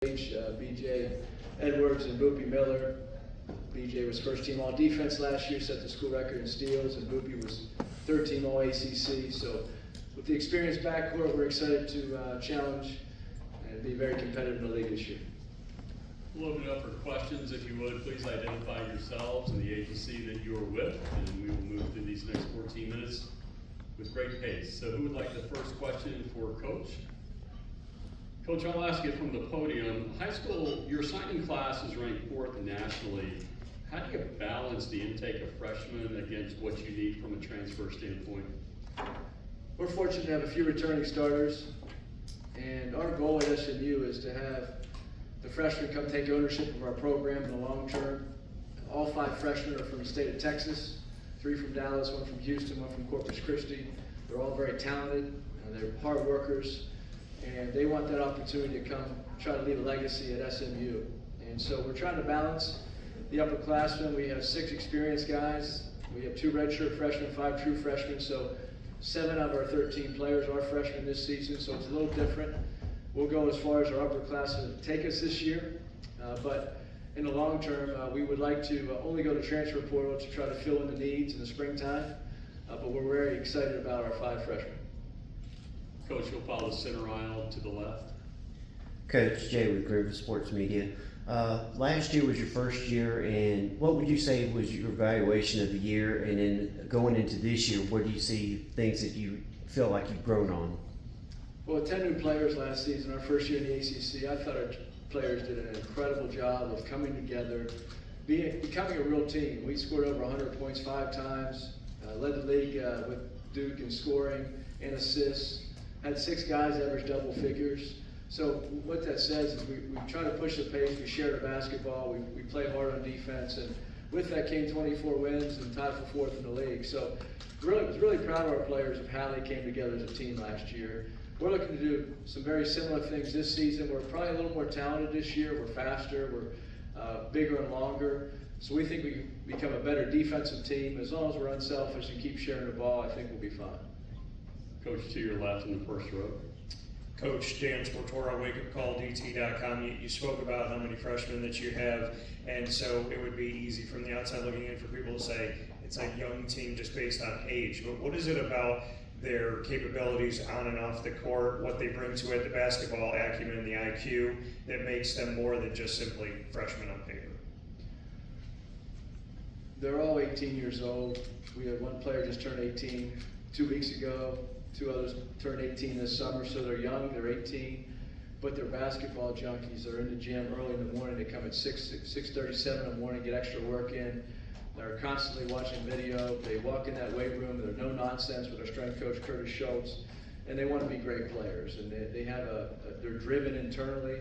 BJ Edwards and Boopie Miller. BJ was first team all defense last year, set the school record in steals, and Boopie was third team all ACC. So with the experienced backcourt, we're excited to challenge and be very competitive in the league this year. We'll open it up for questions. If you would, please identify yourselves and the agency that you are with, and we will move through these next 14 minutes with great pace. So who would like the first question for Coach? Coach, I'll ask you from the podium. High school, your signing class is ranked 4th nationally. How do you balance the intake of freshmen against what you need from a transfer standpoint? We're fortunate to have a few returning starters, and our goal at SMU is to have the freshmen come take ownership of our program in the long term. All 5 freshmen are from the state of Texas, 3 from Dallas, 1 from Houston, 1 from Corpus Christi. They're all very talented, they're hard workers, and they want that opportunity to come try to leave a legacy at SMU. And so we're trying to balance the upperclassmen. We have 6 experienced guys. We have 2 redshirt freshmen, 5 true freshmen, so 7 out of our 13 players are freshmen this season, so it's a little different. We'll go as far as our upperclassmen take us this year, but in the long term, we would like to only go to transfer portal to try to fill in the needs in the springtime, but we're very excited about our 5 freshmen. Coach, you'll follow the center aisle to the left. Coach Jay with Grover Sports Media. Last year was your first year, and what would you say was your evaluation of the year? And then going into this year, where do you see things that you feel like you've grown on? Well, 10 new players last season, our first year in the ACC, I thought our players did an incredible job of coming together, becoming a real team. We scored over 100 points 5 times, led the league with Duke in scoring and assists, had 6 guys average double figures. So what that says is we try to push the pace, we share the basketball, we play hard on defense, and with that came 24 wins and tied for 4th in the league. So I was really proud of our players of how they came together as a team last year. We're looking to do some very similar things this season. We're probably a little more talented this year. We're faster, we're bigger and longer. So we think we become a better defensive team. As long as we're unselfish and keep sharing the ball, I think we'll be fine. Coach, to your left in the first row. Coach Dan Sportora, wakeupcalldt.com. You spoke about how many freshmen that you have, and so it would be easy from the outside looking in for people to say it's a young team just based on age. But what is it about their capabilities on and off the court, what they bring to it, the basketball acumen, the IQ, that makes them more than just simply freshmen on paper? They're all 18 years old. We had 1 player just turned 18 2 weeks ago. 2 others turned 18 this summer, so they're young, they're 18, but they're basketball junkies. They're in the gym early in the morning. They come at 6:37 in the morning, get extra work in. They're constantly watching video. They walk in that weight room. They're no nonsense with our strength coach, Curtis Schultz, and they want to be great players. And they're driven internally,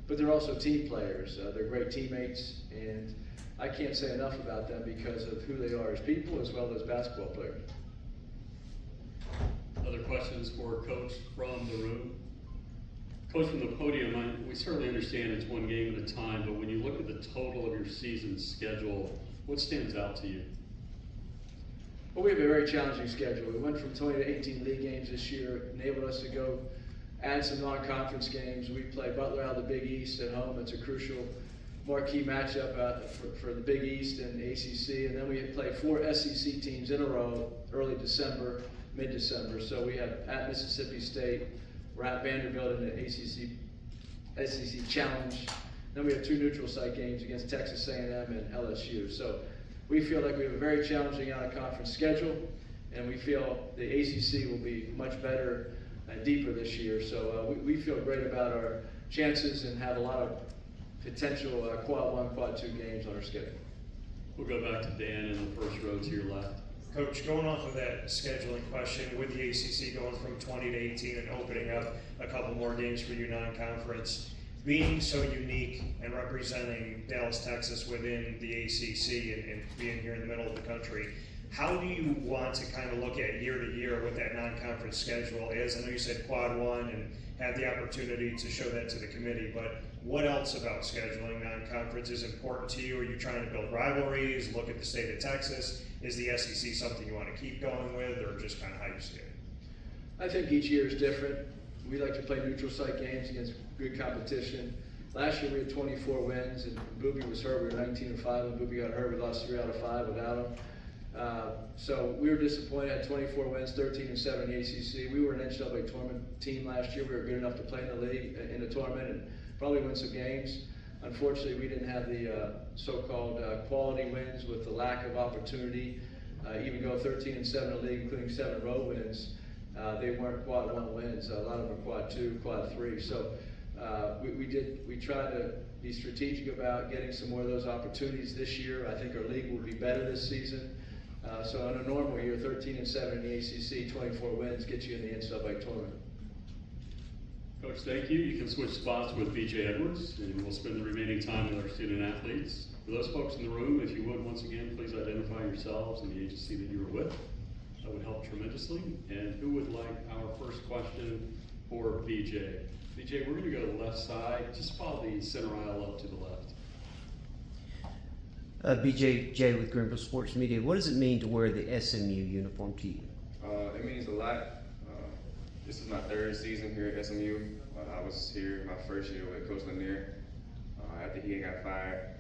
but they're also team players. They're great teammates, and I can't say enough about them because of who they are as people as well as basketball players. Other questions for Coach from the room? Coach, from the podium, we certainly understand it's 1 game at a time, but when you look at the total of your season schedule, what stands out to you? Well, we have a very challenging schedule. We went from 20 to 18 league games this year, enabled us to go add some non-conference games. We play Butler out of the Big East at home. It's a crucial marquee matchup for the Big East and ACC. And then we play 4 SEC teams in a row, early December, mid-December. So we have at Mississippi State, we're at Vanderbilt in the SEC Challenge. Then we have 2 neutral site games against Texas A&M and LSU. So we feel like we have a very challenging out-of-conference schedule, and we feel the ACC will be much better and deeper this year. So we feel great about our chances and have a lot of potential quad 1, quad 2 games on our schedule. We'll go back to Dan in the first row to your left. Coach, going off of that scheduling question, with the ACC going from 20 to 18 and opening up a couple more games for you non-conference, being so unique and representing Dallas, Texas within the ACC and being here in the middle of the country, how do you want to kind of look at year to year what that non-conference schedule is? I know you said quad 1 and had the opportunity to show that to the committee, but what else about scheduling non-conference is important to you? Are you trying to build rivalries, look at the state of Texas? Is the SEC something you want to keep going with, or just kind of how you see it? I think each year is different. We like to play neutral site games against good competition. Last year we had 24 wins, and Boopy was hurt. We were 19-5. When Boopy got hurt, we lost 3 out of 5 without him. So we were disappointed at 24 wins, 13-7 in the ACC. We were an NCAA tournament team last year. We were good enough to play in the league, in the tournament, and probably win some games. Unfortunately, we didn't have the so-called quality wins with the lack of opportunity. Even go 13-7 in the league, including 7 road wins. They weren't quad 1 wins. A lot of them were quad 2, quad 3. So we tried to be strategic about getting some more of those opportunities this year. I think our league will be better this season. So in a normal year, 13-7 in the ACC, 24 wins gets you in the NCAA tournament. Coach, thank you. You can switch spots with BJ Edwards, and we'll spend the remaining time with our student athletes. For those folks in the room, if you would, once again, please identify yourselves and the agency that you were with. That would help tremendously. And who would like our first question for BJ? BJ, we're going to go to the left side. Just follow the center aisle up to the left. BJ with Greenville Sports Media. What does it mean to wear the SMU uniform to you? It means a lot. This is my 3rd season here at SMU. I was here my first year with Coach Lanier. After he got fired,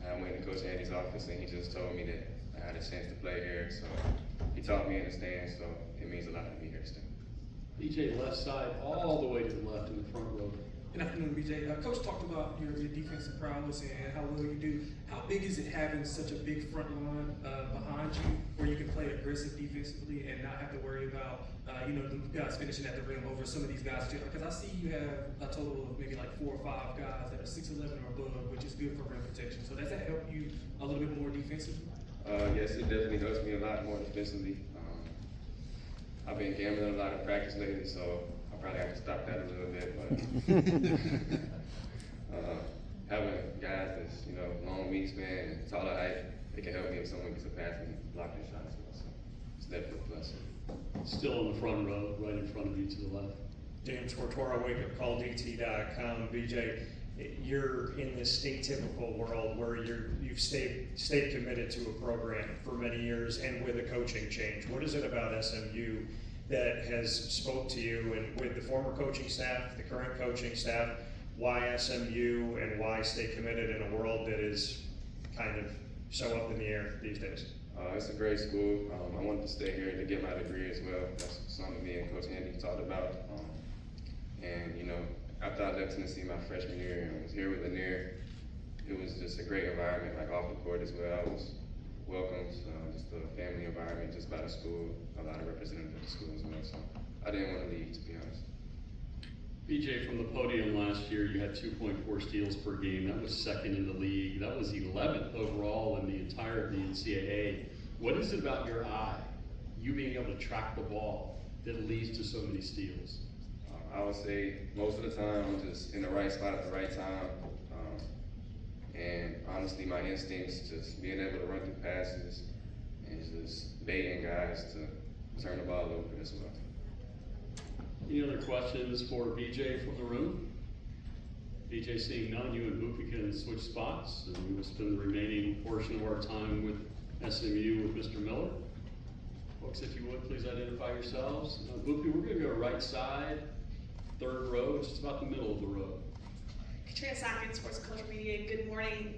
I went to Coach Andy's office and he just told me that I had a chance to play here. So he taught me in the stands, so it means a lot to be here still. BJ, left side, all the way to the left in the front row. Good afternoon, BJ. Coach talked about your defensive prowess and how well you do. How big is it having such a big front line behind you where you can play aggressive defensively and not have to worry about, the guys finishing at the rim over some of these guys? Because I see you have a total of maybe like 4 or 5 guys that are 6'11" or above, which is good for rim protection. So does that help you a little bit more defensively? Yes, it definitely helps me a lot more defensively. I've been gambling a lot of practice lately, so I probably have to stop that a little bit. But having guys that's long wingspan and taller height, it can help me if someone gets a pass and block their shots. So it's definitely a plus. Still in the front row, right in front of you to the left. James Tortora, wakeupcalldt.com. BJ, you're in this atypical world where you've stayed committed to a program for many years and with a coaching change. What is it about SMU that has spoke to you, and with the former coaching staff, the current coaching staff, why SMU and why stay committed in a world that is kind of so up in the air these days? It's a great school. I wanted to stay here to get my degree as well. That's something me and Coach Andy talked about. After I left Tennessee my freshman year and was here with Lanier, it was just a great environment, like off the court as well. I was welcomed, just a family environment, just by the school, a lot of representatives of the school as well. So I didn't want to leave, to be honest. BJ, from the podium last year, you had 2.4 steals per game. That was 2nd in the league. That was 11th overall in the entire NCAA. What is it about your eye, you being able to track the ball, that leads to so many steals? I would say most of the time I'm just in the right spot at the right time. And honestly, my instincts, just being able to run through passes and just baiting guys to turn the ball over as well. Any other questions for BJ from the room? BJ, seeing none, you and Boopy can switch spots, and we will spend the remaining portion of our time with SMU with Mr. Miller. Folks, if you would, please identify yourselves. Boopy, we're going to go right side, 3rd row, just about the middle of the row. Katrina Sackett, Sports and Culture Media. Good morning.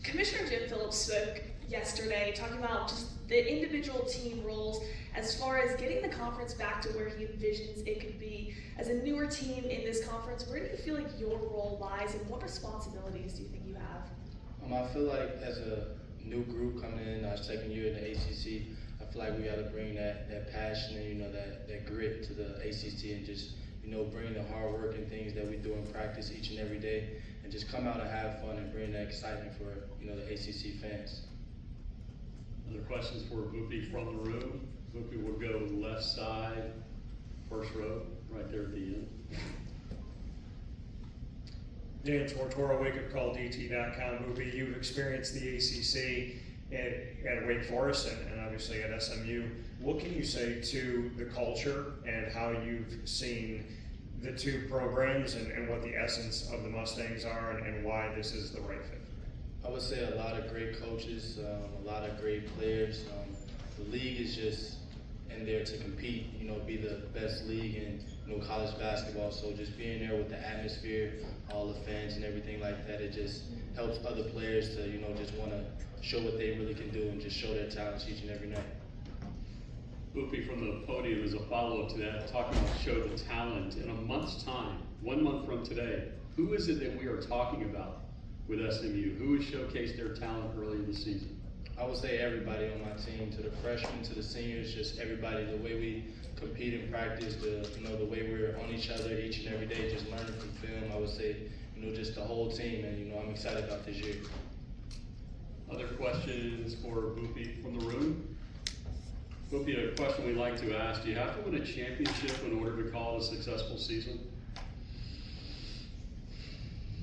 Commissioner Jim Phillips spoke yesterday talking about just the individual team roles as far as getting the conference back to where he envisions it could be. As a newer team in this conference, where do you feel like your role lies and what responsibilities do you think you have? I feel like as a new group coming in, our 2nd year in the ACC, I feel like we got to bring that passion and that grit to the ACC and just bring the hard work and things that we do in practice each and every day, and just come out and have fun and bring that excitement for the ACC fans. Other questions for Boopy from the room? Boopy will go left side, 1st row, right there at the end. James Tortora, wakeupcalldt.com. Boopy, you've experienced the ACC at Wake Forest and obviously at SMU. What can you say to the culture and how you've seen the 2 programs and what the essence of the Mustangs are and why this is the right fit? I would say a lot of great coaches, a lot of great players. The league is just in there to compete, be the best league in college basketball. So just being there with the atmosphere, all the fans and everything like that. It just helps other players to, you know, just want to show what they really can do and just show their talents each and every night. Boopy, from the podium as a follow-up to that, talking about show the talent. In a month's time, 1 month from today, who is it that we are talking about with SMU? Who has showcased their talent early in the season? I would say everybody on my team, to the freshmen, to the seniors, just everybody, the way we compete in practice, the way we're on each other each and every day, just learning from film. I would say, just the whole team, and I'm excited about this year. Other questions for Boopy from the room? Boopy, a question we like to ask, do you have to win a championship in order to call it a successful season?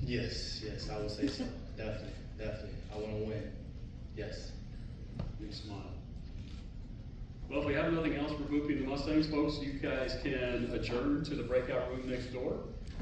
Yes, I would say so. Definitely. I want to win. Yes. Big smile. Well, if we have nothing else for Boopy and the Mustangs, folks, you guys can adjourn to the breakout room next door.